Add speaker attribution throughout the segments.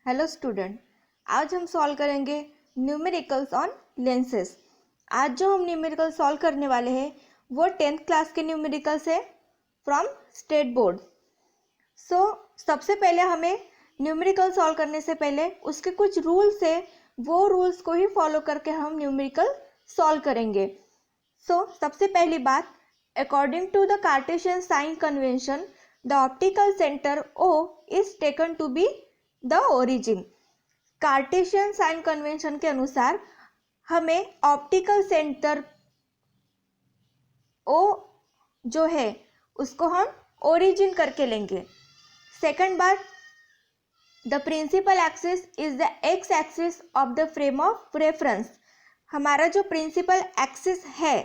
Speaker 1: Hello student, आज हम solve करेंगे न्यूमेरिकल्स ऑन लेंसेज। आज जो हम न्यूमेरिकल सॉल्व करने वाले हैं वो 10th क्लास के न्यूमेरिकल्स है फ्रॉम स्टेट बोर्ड। सबसे पहले हमें न्यूमेरिकल सॉल्व करने से पहले उसके कुछ रूल्स है, वो रूल्स को ही फॉलो करके हम न्यूमेरिकल सॉल्व करेंगे। सबसे पहली बात, according to the Cartesian sign convention the optical centre O is taken to be the origin. Cartesian sign convention के अनुसार हमें ऑप्टिकल सेंटर O जो है उसको हम ओरिजिन करके लेंगे। सेकंड बात, the principal axis is the x axis of the frame of reference. हमारा जो प्रिंसिपल एक्सिस है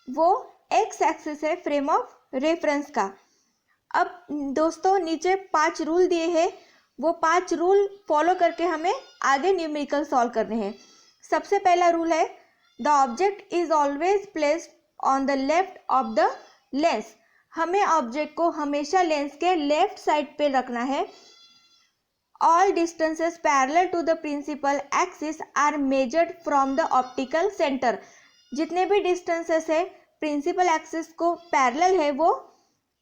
Speaker 1: वो एक्स एक्सिस है फ्रेम ऑफ रेफरेंस का। अब दोस्तों नीचे 5 रूल दिए हैं, वो 5 रूल फॉलो करके हमें आगे न्यूमेरिकल सॉल्व करने हैं। सबसे पहला रूल है, the object is always placed on the left of the lens. हमें ऑब्जेक्ट को हमेशा लेंस के लेफ्ट साइड पे रखना है। All distances parallel to the principal axis are measured from the optical centre. जितने भी डिस्टेंसेस है प्रिंसिपल एक्सिस को पैरेलल है वो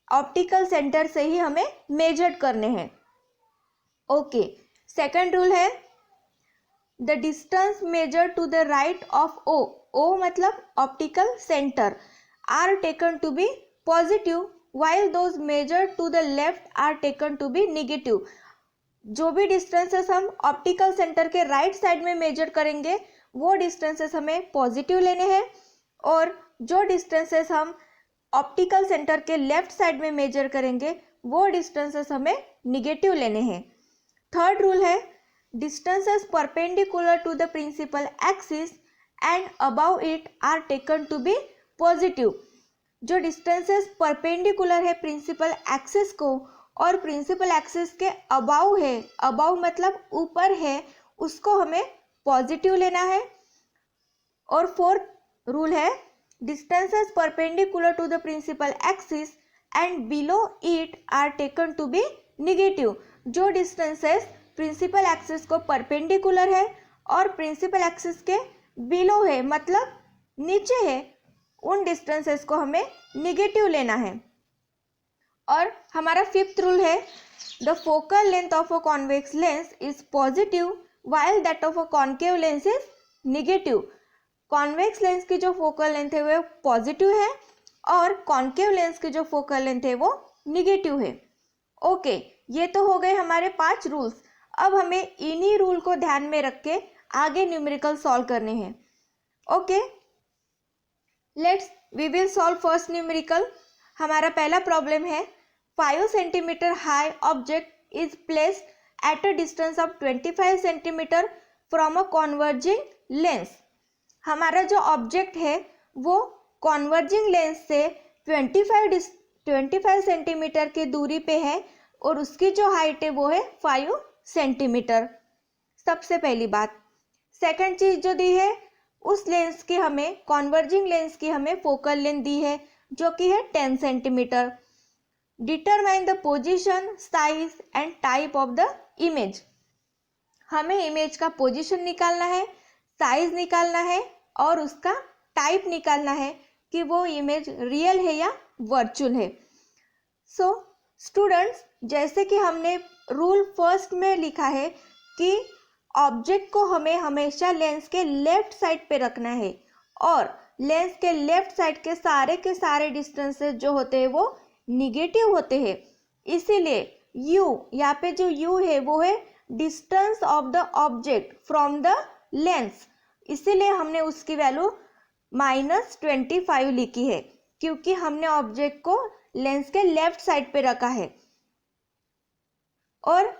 Speaker 1: ऑप्टिकल सेंटर से ही हमें मेजर्ड करने हैं। ओके, सेकंड रूल है, the distance measure to the right of O मतलब optical centre are taken to be positive while those measured to the left are taken to be negative। जो भी distances हम optical centre के right side में measure करेंगे वो distances हमें positive लेने हैं, और जो डिस्टेंसेस हम ऑप्टिकल सेंटर के लेफ्ट साइड में मेजर करेंगे वो डिस्टेंसेस हमें निगेटिव लेने हैं। थर्ड रूल है, distances perpendicular to the principal axis and about it are taken to be positive. जो डिस्टेंसेस परपेंडिकुलर है प्रिंसिपल एक्सिस को और प्रिंसिपल एक्सिस के अबाउ है, अबाउ मतलब ऊपर है, उसको हमें पॉजिटिव लेना है। और फोर्थ रूल है, distances perpendicular to the principal axis and below it are taken to be negative. जो डिस्टेंसेस प्रिंसिपल एक्सिस को परपेंडिकुलर है और प्रिंसिपल एक्सिस के बिलो है मतलब नीचे है, उन डिस्टेंसेस को हमें निगेटिव लेना है। और हमारा फिफ्थ रूल है, the focal length of a convex lens is positive while that of a concave lens is negative. Convex lens की जो फोकल लेंथ है वो पॉजिटिव है और कॉन्केव लेंस की जो फोकल लेंथ है वो निगेटिव है। ओके, ये तो हो गए हमारे 5 रूल्स। अब हमें इन्हीं रूल को ध्यान में रख के आगे न्यूमेरिकल सॉल्व करने हैं। Okay, we will solve first numerical. हमारा पहला प्रॉब्लम है, 5 centimetre high object is placed at a distance of 25 centimetre from a converging lens. हमारा जो ऑब्जेक्ट है वो कॉन्वर्जिंग लेंस से 25 सेंटीमीटर की दूरी पे है और उसकी जो हाइट है वो है 5 सेंटीमीटर। सबसे पहली बात। सेकंड चीज जो दी है, उस लेंस की हमें कॉन्वर्जिंग लेंस की हमें फोकल लेंथ दी है जो कि है 10 centimetre. Determine the position, size and type of the image. हमें इमेज का पोजीशन निकालना है, साइज निकालना है और उसका टाइप निकालना है कि वो इमेज रियल है या वर्चुअल है। स्टूडेंट्स, जैसे कि हमने रूल फर्स्ट में लिखा है कि ऑब्जेक्ट को हमें हमेशा लेंस के लेफ्ट साइड पे रखना है और लेंस के लेफ्ट साइड के सारे डिस्टेंसेस जो होते हैं वो निगेटिव होते हैं। इसीलिए u, यहाँ पे जो u है वो है distance of the object from the lens, इसीलिए हमने उसकी वैल्यू -25 लिखी है क्योंकि हमने ऑब्जेक्ट को लेंस के लेफ्ट साइड पे रखा है। और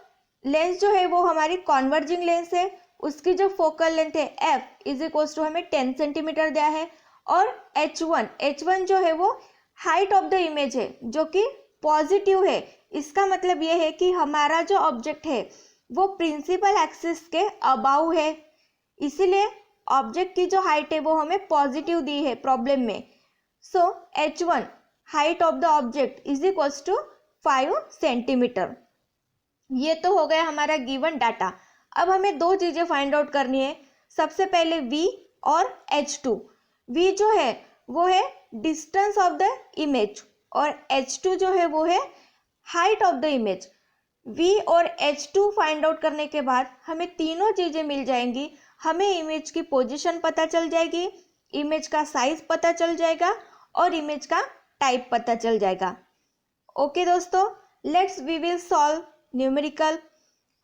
Speaker 1: लेंस जो है वो हमारी कॉन्वर्जिंग लेंस है, उसकी जो फोकल लेंथ है f इज इक्वल टू हमें 10 सेंटीमीटर दिया है। और h1 जो है वो हाइट ऑफ द इमेज है जो कि पॉजिटिव है। इसका मतलब ये है कि हमारा जो ऑब्जेक्ट है वो प्रिंसिपल एक्सिस के अबाउ है, इसीलिए ऑब्जेक्ट की जो हाइट है वो हमें पॉजिटिव दी है प्रॉब्लम में। h1 height of the object is equal to 5 centimetre. ये तो हो गया हमारा गिवन डाटा। अब हमें दो चीज़ें फाइंड आउट करनी है। सबसे पहले v और H2। v जो है वो है डिस्टेंस ऑफ द इमेज और H2 जो है वो है height of the image. v और H2 फाइंड आउट करने के बाद हमें तीनों चीज़ें मिल जाएंगी। हमें इमेज की पोजीशन पता चल जाएगी, इमेज का साइज पता चल जाएगा और इमेज का टाइप पता चल जाएगा। ओके दोस्तों, let's we will solve numerical.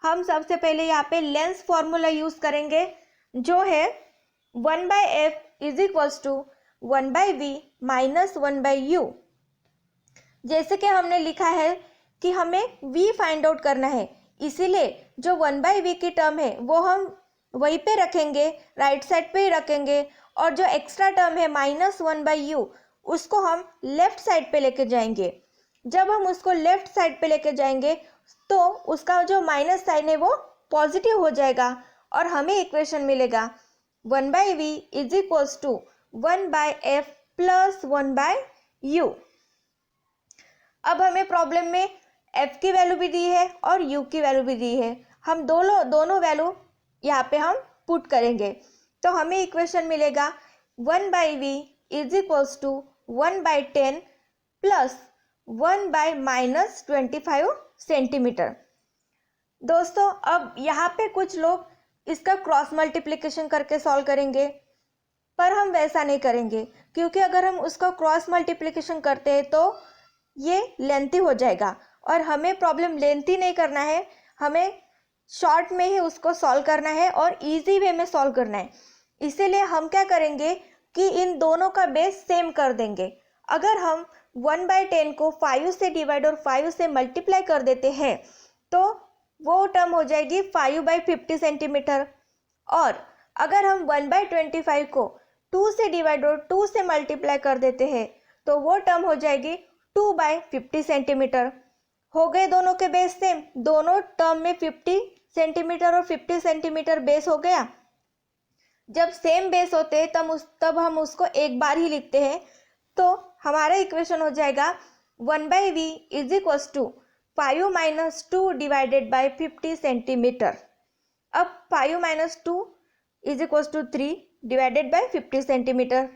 Speaker 1: हम सबसे पहले यहाँ पे लेंस फॉर्मूला यूज करेंगे जो है 1/f is equals to 1/v minus 1/u। जैसे कि हमने लिखा है कि हमें v फाइंड आउट करना है, इसीलिए जो 1/v की टर्म है वो हम वहीं पे रखेंगे, राइट साइड पे ही रखेंगे, और जो एक्स्ट्रा टर्म है -1/u उसको हम लेफ्ट साइड पे लेके जाएंगे। जब हम उसको लेफ्ट साइड पे लेके जाएंगे तो उसका जो माइनस साइन है वो पॉजिटिव हो जाएगा और हमें इक्वेशन मिलेगा 1/v is equals to 1/f plus 1/u। अब हमें प्रॉब्लम में f की वैल्यू भी दी है और u की वैल्यू भी दी है। हम दोनों वैल्यू यहाँ पे हम पुट करेंगे तो हमें इक्वेशन मिलेगा 1/v is equals to 1/10 plus 1/-25 centimetre. दोस्तों अब यहाँ पे कुछ लोग इसका क्रॉस मल्टीप्लिकेशन करके सॉल्व करेंगे, पर हम वैसा नहीं करेंगे क्योंकि अगर हम उसका क्रॉस मल्टीप्लिकेशन करते हैं तो ये लेंथी हो जाएगा और हमें प्रॉब्लम लेंथी नहीं करना है, हमें शॉर्ट में ही उसको सॉल्व करना है और इजी वे में सॉल्व करना है। इसीलिए हम क्या करेंगे कि इन दोनों का बेस सेम कर देंगे। अगर हम 1/10 को 5 से डिवाइड और 5 से मल्टीप्लाई कर देते हैं तो वो टर्म हो जाएगी 5/50 सेंटीमीटर, और अगर हम 1/25 को 2 से डिवाइड और 2 से मल्टीप्लाई कर देते हैं तो वो टर्म हो जाएगी 2/50 सेंटीमीटर। हो गए दोनों के बेस सेम, दोनों टर्म में 50 सेंटीमीटर और 50 सेंटीमीटर बेस हो गया। जब सेम बेस होते हैं तब हम उसको एक बार ही लिखते हैं, तो हमारा इक्वेशन हो जाएगा 1/v is equals to 5 - 2 divided by 50 centimetre. अब 5 - 2 is equals to 3 divided by 50 centimetre.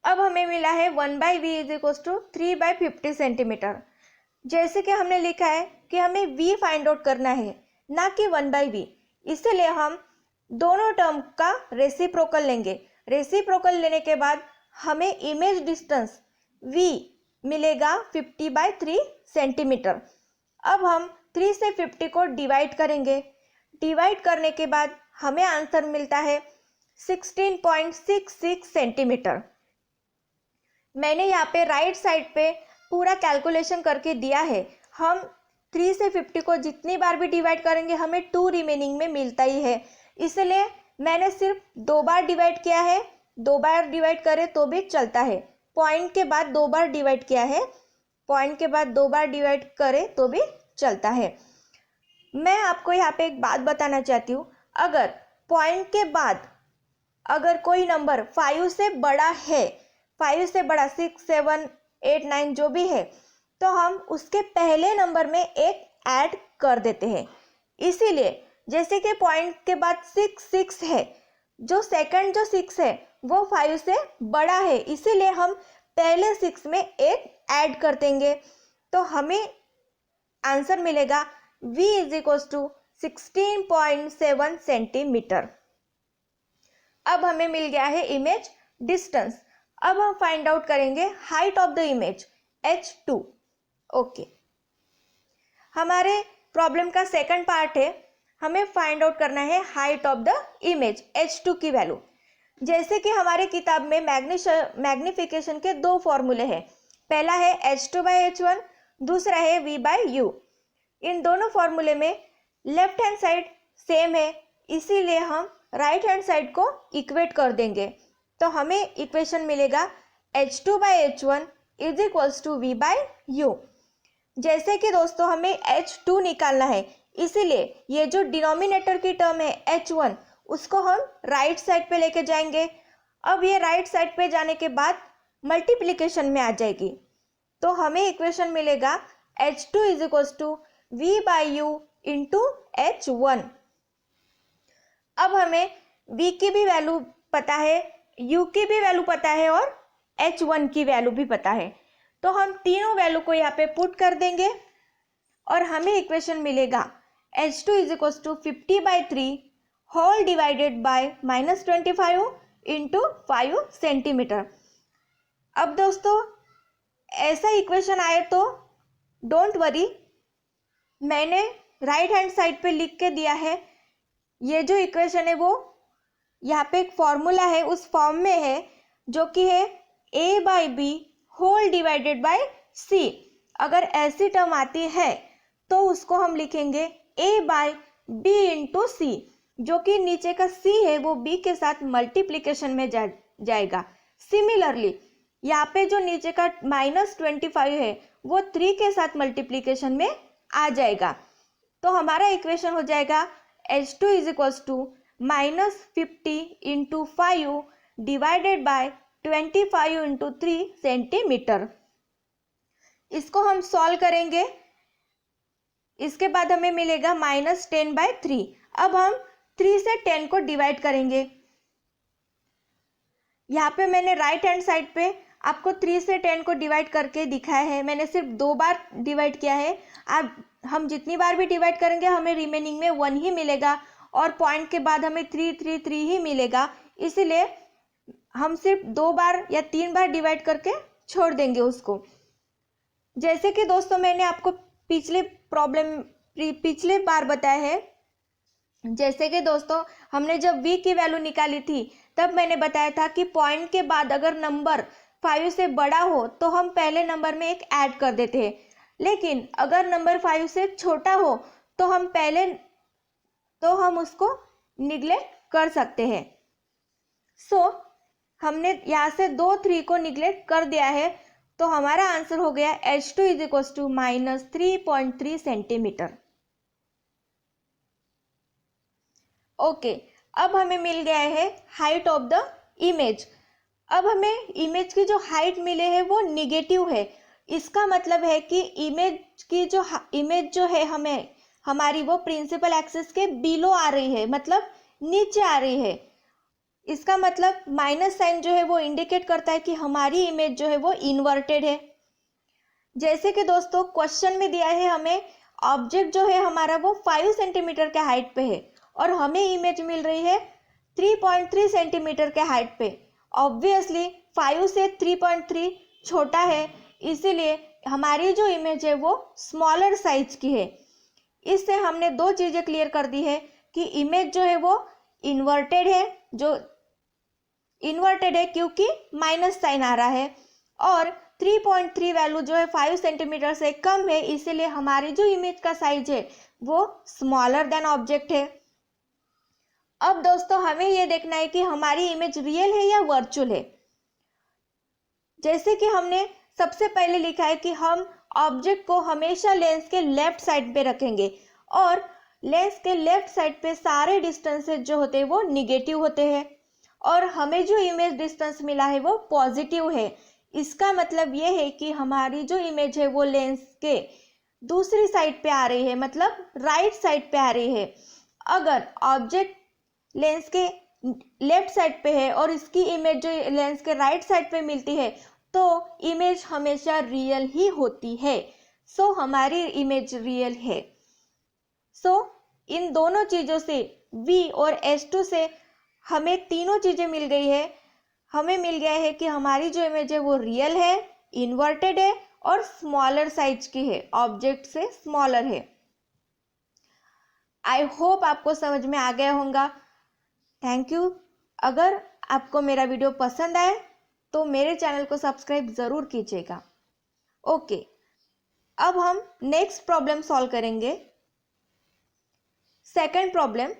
Speaker 1: अब हमें मिला है 1/v is equals to 3/50 centimetre. जैसे कि हमने लिखा है कि हमें v फाइंड आउट करना है ना कि 1/v, इसलिए हम दोनों टर्म का रेसिप्रोकल लेंगे। रेसिप्रोकल लेने के बाद हमें इमेज डिस्टेंस v मिलेगा 50/3 सेंटीमीटर। अब हम 3 से 50 को डिवाइड करेंगे। डिवाइड करने के बाद हमें आंसर मिलता है 16.66 सेंटीमीटर। मैंने यहाँ पे राइट साइड पे पूरा कैलकुलेशन करके दिया है। हम 3 से 50 को जितनी बार भी डिवाइड करेंगे हमें 2 रिमेनिंग में मिलता ही है, इसलिए मैंने सिर्फ 2 बार डिवाइड किया है। 2 बार डिवाइड करें तो भी चलता है, पॉइंट के बाद 2 बार डिवाइड किया है, पॉइंट के बाद 2 बार डिवाइड करें तो भी चलता है। मैं आपको यहाँ पे एक बात बताना चाहती हूँ, अगर पॉइंट के बाद अगर कोई नंबर 5 से बड़ा है, 5 से बड़ा 6, 7, 8, 9 जो भी है, तो हम उसके पहले नंबर में एक ऐड कर देते हैं। इसीलिए जैसे कि पॉइंट के बाद 6 है, जो सेकंड जो 6 है वो 5 से बड़ा है, इसीलिए हम पहले 6 में एक ऐड कर देंगे तो हमें आंसर मिलेगा v is equals to 16.7 centimetre. अब हमें मिल गया है इमेज डिस्टेंस। अब हम फाइंड आउट करेंगे height of the image h2। Okay, हमारे प्रॉब्लम का सेकंड पार्ट है, हमें फाइंड आउट करना है height of the image h2 की वैल्यू। जैसे कि हमारे किताब में मैग्निफिकेशन के 2 फॉर्मूले हैं, पहला है h2/h1, दूसरा है v/u। इन दोनों फॉर्मूले में लेफ्ट हैंड साइड सेम है, इसीलिए हम राइट हैंड साइड को इक्वेट कर देंगे तो हमें इक्वेशन मिलेगा h2/h1 is equals to v/u। जैसे कि दोस्तों हमें h2 निकालना है, इसीलिए ये जो डिनोमिनेटर की टर्म है h1 उसको हम राइट साइड पे लेके जाएंगे। अब ये राइट साइड पे जाने के बाद मल्टीप्लिकेशन में आ जाएगी तो हमें इक्वेशन मिलेगा h2 is equals to V/U into H1। अब हमें V की भी वैल्यू पता है, U की भी वैल्यू पता है और H1 की वैल्यू भी पता है, तो हम तीनों वैल्यू को यहाँ पे पुट कर देंगे और हमें इक्वेशन मिलेगा H2 is equal to 50/3 whole divided by -25 into 5 centimetre. अब दोस्तों ऐसा इक्वेशन आए तो डोंट वरी, मैंने राइट हैंड साइड पे लिख के दिया है। ये जो इक्वेशन है वो यहाँ पे एक फॉर्मूला है, उस फॉर्म में है, जो कि है A/B whole divided bye C। अगर ऐसी टर्म आती है तो उसको हम लिखेंगे A/B इंटू C, जो कि नीचे का C है वो B के साथ मल्टीप्लीकेशन में जाएगा। सिमिलरली यहाँ पे जो नीचे का -25 है वो 3 के साथ मल्टीप्लीकेशन में आ जाएगा। तो हमारा इक्वेशन हो जाएगा H2 is equal to -50 into 5 divided by 25 into 3 centimetre. इसको हम सॉल्व करेंगे, इसके बाद हमें मिलेगा -10/3। अब हम 3 से 10 को डिवाइड करेंगे। यहाँ पे मैंने राइट हैंड साइड पे आपको 3 से 10 को डिवाइड करके दिखाया है, मैंने सिर्फ 2 बार डिवाइड किया है। अब हम जितनी बार भी डिवाइड करेंगे हमें रिमेनिंग में 1 ही मिलेगा और पॉइंट के बाद हमें 3 3 3 ही मिलेगा, इसीलिए हम सिर्फ 2 बार या 3 बार डिवाइड करके छोड़ देंगे उसको। जैसे कि दोस्तों मैंने आपको पिछले बार बताया है, जैसे कि दोस्तों हमने जब V की वैल्यू निकाली थी तब मैंने बताया था कि पॉइंट के बाद अगर नंबर 5 से बड़ा हो तो हम पहले नंबर में एक ऐड कर देते हैं, लेकिन अगर नंबर 5 से छोटा हो तो हम उसको निगलेक्ट कर सकते हैं। सो हमने यहाँ से 2 3 को निगलेक्ट कर दिया है, तो हमारा आंसर हो गया H2 is equal to -3.3 centimetre. Okay, अब हमें मिल गया है हाइट ऑफ द इमेज। अब हमें इमेज की जो हाइट मिले है वो निगेटिव है। इसका मतलब है कि इमेज जो है हमारी वो प्रिंसिपल एक्सिस के बिलो आ रही है, मतलब नीचे आ रही है। इसका मतलब माइनस साइन जो है वो इंडिकेट करता है कि हमारी इमेज जो है वो इन्वर्टेड है। जैसे कि दोस्तों क्वेश्चन में दिया है हमें ऑब्जेक्ट जो है हमारा वो 5 सेंटीमीटर के हाइट पे है और हमें इमेज मिल रही है 3.3 सेंटीमीटर के हाइट पे। ऑब्वियसली 5 से 3.3 छोटा है, इसीलिए हमारी जो इमेज है वो स्मॉलर साइज की है। इससे हमने 2 चीज़ें क्लियर कर दी है कि इमेज जो है वो इन्वर्टेड है क्योंकि माइनस साइन आ रहा है, और 3.3 वैल्यू जो है 5 सेंटीमीटर से कम है, इसीलिए हमारी जो इमेज का साइज है वो स्मॉलर देन ऑब्जेक्ट है। अब दोस्तों हमें ये देखना है कि हमारी इमेज रियल है या वर्चुअल है। जैसे कि हमने सबसे पहले लिखा है कि हम ऑब्जेक्ट को हमेशा लेंस के लेफ्ट साइड पे रखेंगे और लेंस के लेफ्ट साइड पे सारे डिस्टेंसेस जो होते हैं वो निगेटिव होते हैं और हमें जो इमेज डिस्टेंस मिला है वो पॉजिटिव है। इसका मतलब ये है कि हमारी जो इमेज है वो लेंस के दूसरी साइड पे आ रही है, मतलब राइट साइड पे आ रही है। अगर ऑब्जेक्ट लेंस के लेफ्ट साइड पे है और इसकी इमेज जो लेंस के राइट साइड पे मिलती है तो इमेज हमेशा रियल ही होती है। सो हमारी इमेज रियल है। सो इन दोनों चीज़ों से V और H2 से हमें तीनों चीज़ें मिल गई है। हमें मिल गया है कि हमारी जो इमेज है वो रियल है, इन्वर्टेड है और स्मॉलर साइज की है, ऑब्जेक्ट से स्मॉलर है। आई होप आपको समझ में आ गया होगा। Thank you. अगर आपको मेरा वीडियो पसंद आए तो मेरे चैनल को सब्सक्राइब ज़रूर कीजिएगा। ओके, अब हम नेक्स्ट प्रॉब्लम सॉल्व करेंगे। Second problem,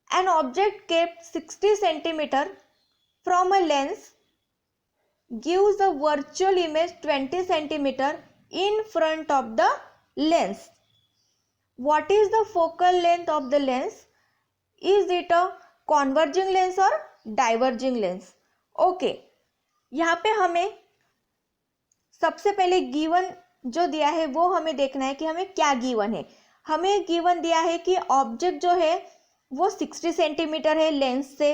Speaker 1: an object kept 60 centimeter from a lens gives a virtual image 20 centimeter in front of the lens. What is the focal length of the lens? Is it a converging lens or diverging lens? Okay, यहाँ पे हमें सबसे पहले given जो दिया है वो हमें देखना है कि हमें क्या गिवन है। हमें गिवन दिया है कि ऑब्जेक्ट जो है वो 60 सेंटीमीटर है लेंस से,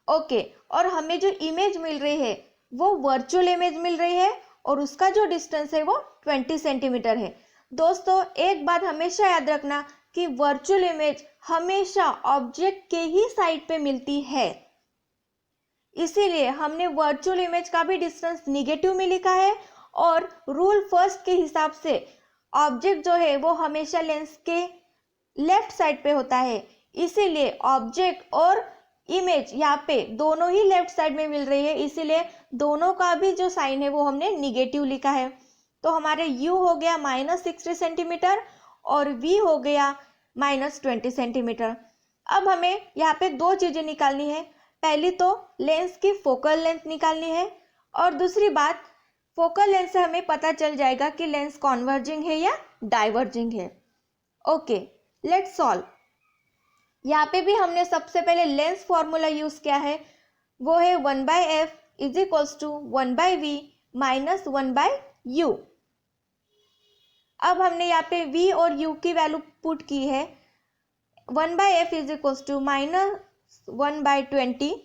Speaker 1: ओके, और हमें जो इमेज मिल रही है वो वर्चुअल इमेज मिल रही है और उसका जो डिस्टेंस है वो 20 सेंटीमीटर है। दोस्तों एक बात हमेशा याद रखना कि वर्चुअल इमेज हमेशा ऑब्जेक्ट के ही साइड पे मिलती है, इसीलिए हमने वर्चुअल इमेज का भी डिस्टेंस निगेटिव में लिखा है और रूल फर्स्ट के हिसाब से ऑब्जेक्ट जो है वो हमेशा लेंस के लेफ्ट साइड पे होता है, इसीलिए ऑब्जेक्ट और इमेज यहाँ पे दोनों ही लेफ्ट साइड में मिल रही है, इसीलिए दोनों का भी जो साइन है वो हमने निगेटिव लिखा है। तो हमारे u हो गया -60 सेंटीमीटर और v हो गया -20 सेंटीमीटर। अब हमें यहाँ पे दो चीज़ें निकालनी है, पहली तो लेंस की फोकल लेंथ निकालनी है और दूसरी बात फोकल लेंथ से हमें पता चल जाएगा कि लेंस कॉन्वर्जिंग है या डाइवर्जिंग है। Okay, let's solve. यहाँ पे भी हमने सबसे पहले लेंस फॉर्मूला यूज किया है, वो है 1/f is equals to 1/v minus 1/u। अब हमने यहाँ पे v और u की वैल्यू पुट की है, 1/f is equals to -1/20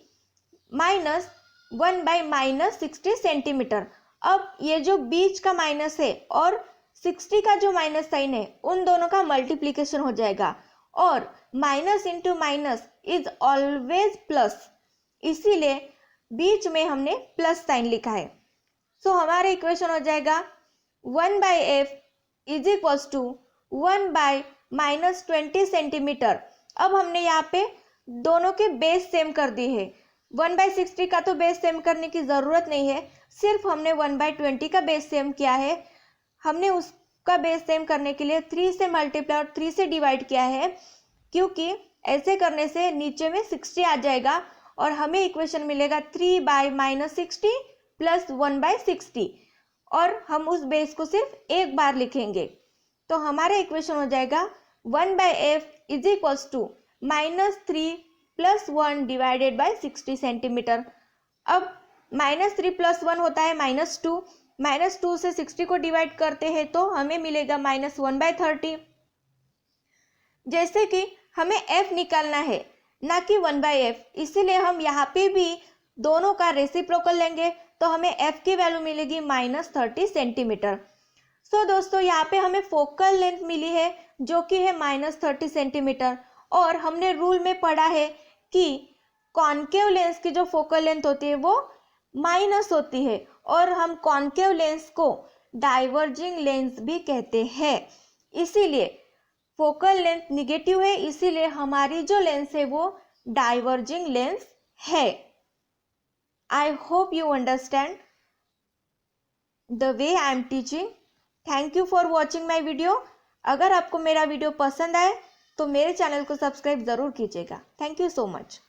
Speaker 1: minus 1/-60 centimetre. अब ये जो बीच का माइनस है और 60 का जो माइनस साइन है उन दोनों का मल्टीप्लिकेशन हो जाएगा और minus into minus is always plus, इसीलिए बीच में हमने प्लस साइन लिखा है। सो हमारा इक्वेशन हो जाएगा 1/f is equals to 1/-20 centimetre. अब हमने यहाँ पे दोनों के बेस सेम कर दी है, 1/60 का तो बेस सेम करने की ज़रूरत नहीं है, सिर्फ हमने 1/20 का बेस सेम किया है। हमने उसका बेस सेम करने के लिए 3 से मल्टीप्लाई और 3 से डिवाइड किया है, क्योंकि ऐसे करने से नीचे में 60 आ जाएगा और हमें इक्वेशन मिलेगा 3/-60 प्लस 1/60 और हम उस बेस को सिर्फ एक बार लिखेंगे। तो हमारा इक्वेशन हो जाएगा 1/f is equals to -3 + 1 divided by 60 centimetre. अब -3 + 1 होता है -2, -2 से 60 को डिवाइड करते हैं तो हमें मिलेगा -1/30। जैसे कि हमें f निकालना है ना कि 1/f, इसीलिए हम यहाँ पे भी दोनों का रेसिप्रोकल लेंगे तो हमें f की वैल्यू मिलेगी -30 सेंटीमीटर। सो दोस्तों यहाँ पे हमें फोकल लेंथ मिली है जो कि है -30 सेंटीमीटर और हमने रूल में पढ़ा है कि कॉन्केव लेंस की जो फोकल लेंथ होती है वो माइनस होती है और हम कॉन्केव लेंस को डाइवर्जिंग लेंस भी कहते हैं, इसीलिए फोकल लेंथ निगेटिव है, इसीलिए हमारी जो लेंस है वो डाइवर्जिंग लेंस है। I hope you understand the way I am teaching. Thank you for watching my video. अगर आपको मेरा वीडियो पसंद आए तो मेरे चैनल को सब्सक्राइब ज़रूर कीजिएगा। Thank you so much.